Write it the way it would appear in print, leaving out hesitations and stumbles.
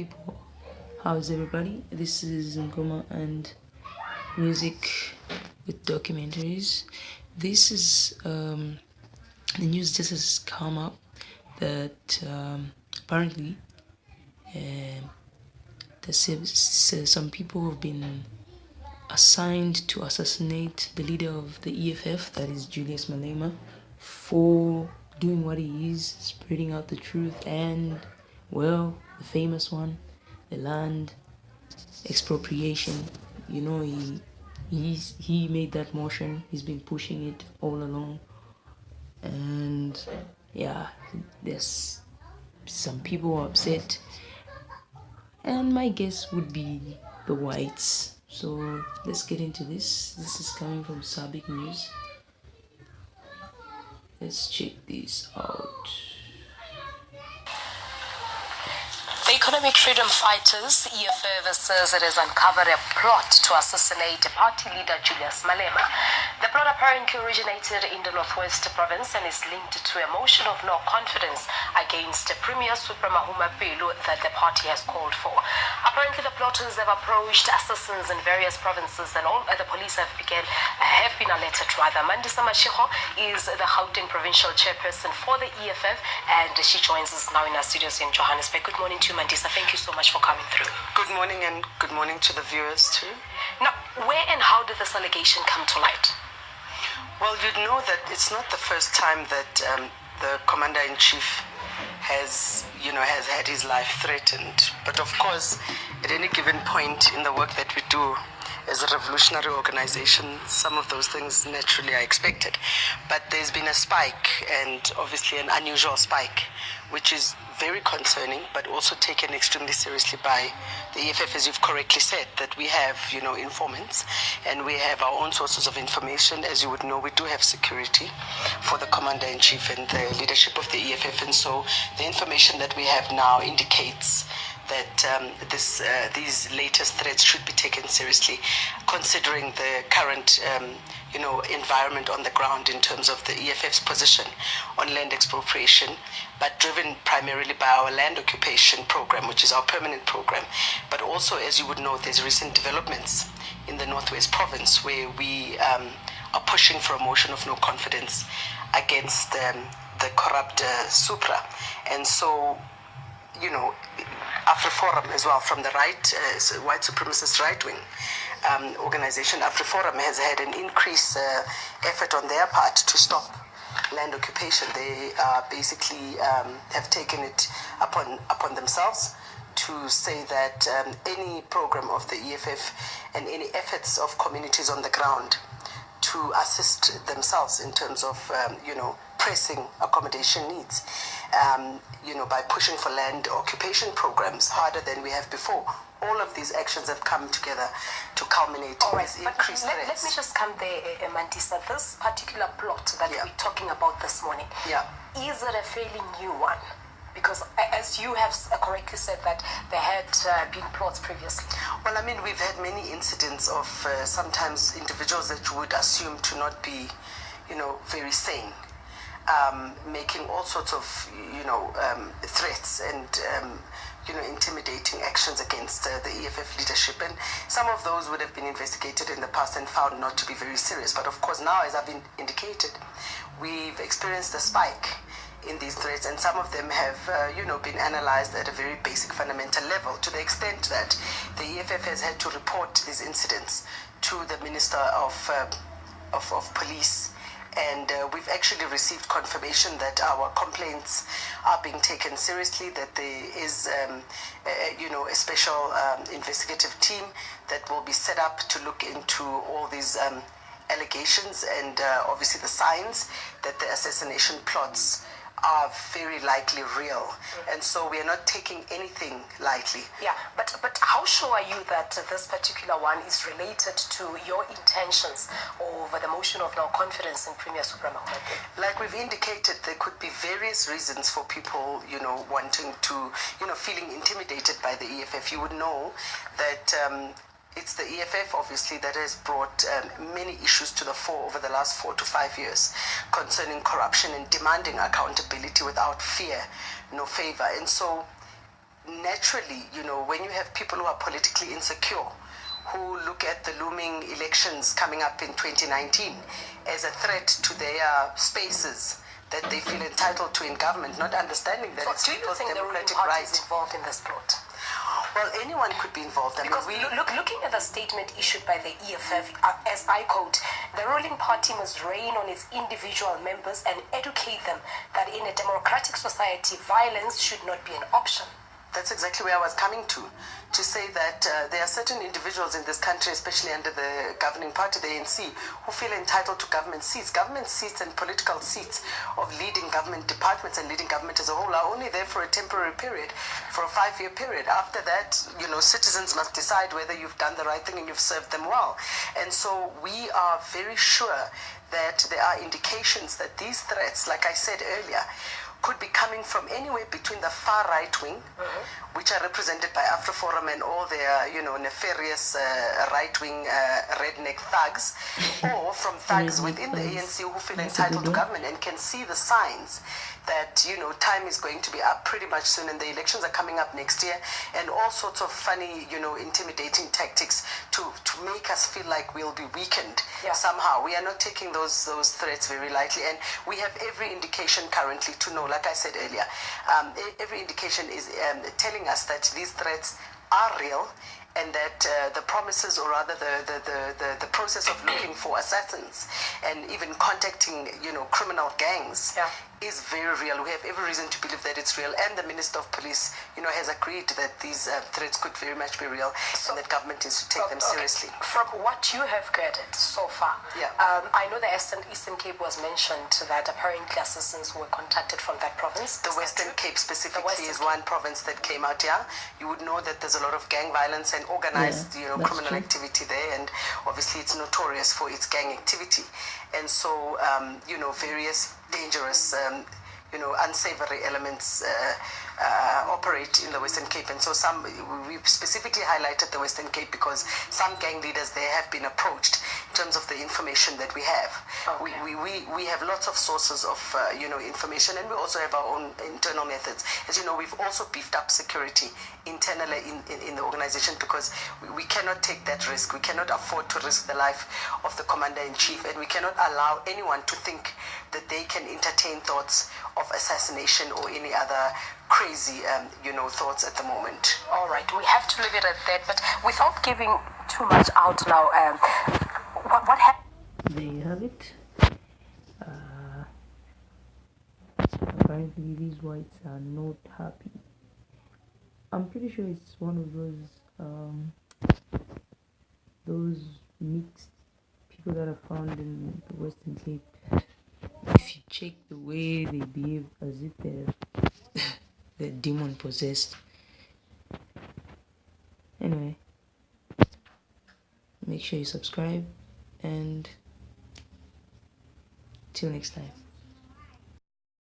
people. How's everybody? This is Ngoma and music with documentaries. This is the news just has come up that apparently some people have been assigned to assassinate the leader of the EFF, that is Julius malema, for doing what he is, spreading out the truth, and, well, the famous one, the land expropriation. You know, he made that motion. He's been pushing it all along, and yeah, there's some people upset, and my guess would be the whites. So let's get into this. This is coming from Sabic News. Let's check this out. The Economic Freedom Fighters, EFF, says it has uncovered a plot to assassinate party leader Julius Malema. The plot apparently originated in the Northwest Province and is linked to a motion of no confidence against Premier Supramahuma Pelu that the party has called for. Apparently, the plotters have approached assassins in various provinces, and all the police have been alerted rather. Mandisa Mashiho is the Gauteng provincial chairperson for the EFF, and she joins us now in our studios in Johannesburg. Good morning to you, Mandisa. Thank you so much for coming through. Good morning, and good morning to the viewers too. Now, where and how did this allegation come to light? Well, you know that it's not the first time that the commander-in-chief has had his life threatened. But of course, at any given point in the work that we do as a revolutionary organization, some of those things naturally are expected. But there's been a spike, and obviously an unusual spike, which is very concerning, but also taken extremely seriously by the EFF, as you've correctly said, that we have, informants, and we have our own sources of information. As you would know, we do have security for the commander-in-chief and the leadership of the EFF, and so the information that we have now indicates that these latest threats should be taken seriously, considering the current environment on the ground in terms of the EFF's position on land expropriation, but driven primarily by our land occupation program, which is our permanent program. But also, as you would know, there's recent developments in the Northwest Province where we are pushing for a motion of no confidence against the corrupt Supra. And so, AfriForum as well, from the right, white supremacist right-wing organization, AfriForum has had an increased effort on their part to stop land occupation. They basically have taken it upon themselves to say that any program of the EFF and any efforts of communities on the ground to assist themselves in terms of, pressing accommodation needs, by pushing for land occupation programs harder than we have before. All of these actions have come together to culminate with increased threats. Let me just come there, Mandisa. This particular plot that we're talking about this morning, is it a fairly new one? Because as you have correctly said that there had been plots previously. Well, I mean, we've had many incidents of sometimes individuals that you would assume to not be, very sane, making all sorts of, threats and, intimidating actions against the EFF leadership. And some of those would have been investigated in the past and found not to be very serious. But of course, now, as I've indicated, we've experienced a spike in these threats, and some of them have, been analyzed at a very basic fundamental level, to the extent that the EFF has had to report these incidents to the Minister of Police. And we've actually received confirmation that our complaints are being taken seriously, that there is, a special investigative team that will be set up to look into all these allegations and obviously the signs that the assassination plots are very likely real. And so we are not taking anything lightly. Yeah, but how sure are you that this particular one is related to your intentions over the motion of no confidence in Premier Supramahuma? Like we've indicated, there could be various reasons for people, wanting to, feeling intimidated by the EFF. You would know that it's the EFF, obviously, that has brought many issues to the fore over the last 4 to 5 years concerning corruption and demanding accountability without fear, no favor. And so naturally, when you have people who are politically insecure, who look at the looming elections coming up in 2019 as a threat to their spaces that they feel entitled to in government, not understanding that it's people's democratic right. Is involved in this plot? Well, anyone could be involved. Because looking at the statement issued by the EFF, as I quote, the ruling party must rein on its individual members and educate them that in a democratic society, violence should not be an option. That's exactly where I was coming to say that there are certain individuals in this country, especially under the governing party, the ANC, who feel entitled to government seats. Government seats and political seats of leading government departments and leading government as a whole are only there for a temporary period, for a 5-year period. After that, citizens must decide whether you've done the right thing and you've served them well. And so we are very sure that there are indications that these threats, like I said earlier, could be coming from anywhere between the far right wing, which are represented by AfroForum and all their, nefarious right-wing redneck thugs, or from thugs within the ANC who feel entitled to government and can see the signs that, time is going to be up pretty much soon and the elections are coming up next year, and all sorts of funny, intimidating tactics to make us feel like we'll be weakened somehow. We are not taking those threats very lightly, and we have every indication currently to know, like I said earlier, every indication is telling us that these threats are real, and that the promises, or rather the process of looking for assassins and even contacting, criminal gangs is very real. We have every reason to believe that it's real, and the Minister of Police, has agreed that these threats could very much be real, and that government needs to take them seriously. From what you have gathered so far, I know the Eastern Cape was mentioned, that apparently assassins were contacted from that province. The Western Cape specifically is one province that came out here. You would know that there's a lot of gang violence and organized, criminal activity there, and obviously it's notorious for its gang activity. And so, various dangerous, unsavory elements operate in the Western Cape. And so we specifically highlighted the Western Cape because some gang leaders there have been approached in terms of the information that we have. We have lots of sources of, information, and we also have our own internal methods. As you know, we've also beefed up security internally in the organization, because we cannot take that risk. We cannot afford to risk the life of the Commander-in-Chief, and we cannot allow anyone to think that they can entertain thoughts of assassination or any other crazy, thoughts at the moment. All right, we have to leave it at that, but without giving too much out now, what happened? There you have it. Apparently these whites are not happy. I'm pretty sure it's one of those mixed people that are found in the Western Cape. If you check the way they behave, as if they're demon possessed. Anyway, make sure you subscribe, and till next time.